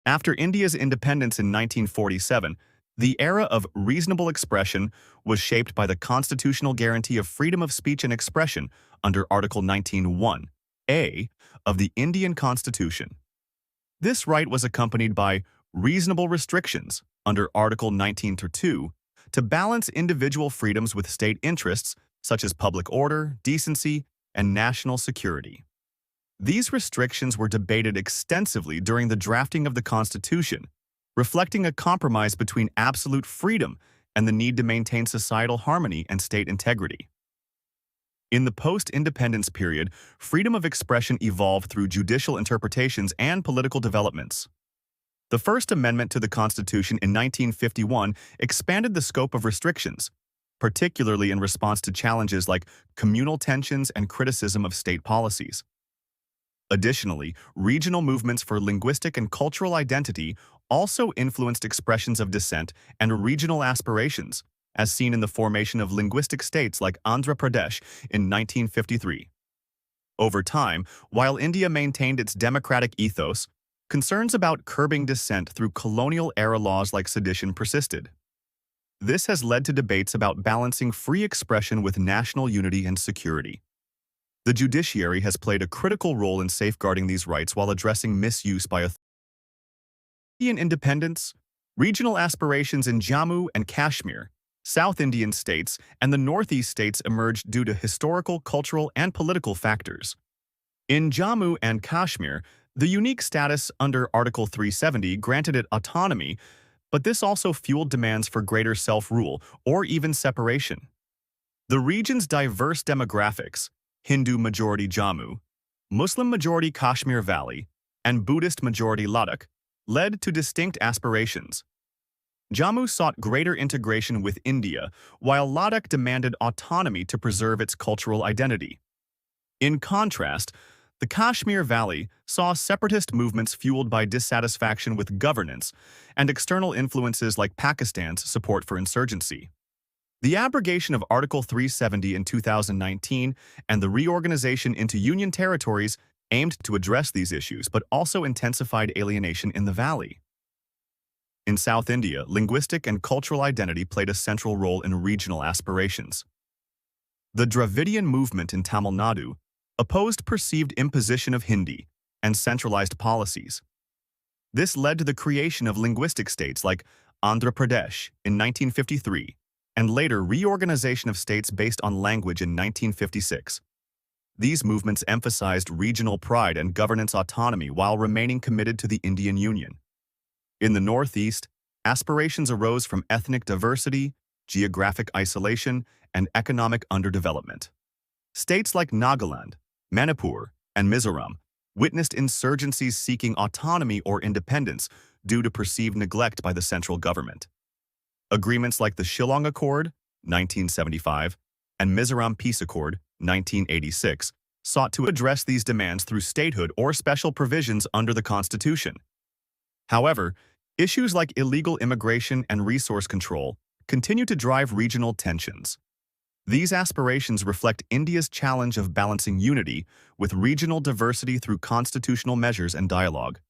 After India's independence in 1947, the era of reasonable expression was shaped by the constitutional guarantee of freedom of speech and expression under Article 19(1)(a) of the Indian Constitution. This right was accompanied by reasonable restrictions under Article 19(2) to balance individual freedoms with state interests such as public order, decency, and national security. These restrictions were debated extensively during the drafting of the Constitution, reflecting a compromise between absolute freedom and the need to maintain societal harmony and state integrity. In the post-independence period, freedom of expression evolved through judicial interpretations and political developments. The First Amendment to the Constitution in 1951 expanded the scope of restrictions, particularly in response to challenges like communal tensions and criticism of state policies. Additionally, regional movements for linguistic and cultural identity also influenced expressions of dissent and regional aspirations, as seen in the formation of linguistic states like Andhra Pradesh in 1953. Over time, while India maintained its democratic ethos, concerns about curbing dissent through colonial-era laws like sedition persisted. This has led to debates about balancing free expression with national unity and security. The judiciary has played a critical role in safeguarding these rights while addressing misuse by authorities. Indian independence, regional aspirations in Jammu and Kashmir, South Indian states, and the Northeast states emerged due to historical, cultural, and political factors. In Jammu and Kashmir, the unique status under Article 370 granted it autonomy, but this also fueled demands for greater self-rule or even separation. The region's diverse demographics, Hindu-majority Jammu, Muslim-majority Kashmir Valley, and Buddhist-majority Ladakh, led to distinct aspirations. Jammu sought greater integration with India, while Ladakh demanded autonomy to preserve its cultural identity. In contrast, the Kashmir Valley saw separatist movements fueled by dissatisfaction with governance and external influences like Pakistan's support for insurgency. The abrogation of Article 370 in 2019 and the reorganization into union territories aimed to address these issues but also intensified alienation in the valley. In South India, linguistic and cultural identity played a central role in regional aspirations. The Dravidian movement in Tamil Nadu opposed perceived imposition of Hindi and centralized policies. This led to the creation of linguistic states like Andhra Pradesh in 1953 and later reorganization of states based on language in 1956. These movements emphasized regional pride and governance autonomy while remaining committed to the Indian Union. In the Northeast, aspirations arose from ethnic diversity, geographic isolation, and economic underdevelopment. States like Nagaland, Manipur, and Mizoram witnessed insurgencies seeking autonomy or independence due to perceived neglect by the central government. Agreements like the Shillong Accord, 1975, and Mizoram Peace Accord, 1986, sought to address these demands through statehood or special provisions under the Constitution. However, issues like illegal immigration and resource control continue to drive regional tensions. These aspirations reflect India's challenge of balancing unity with regional diversity through constitutional measures and dialogue.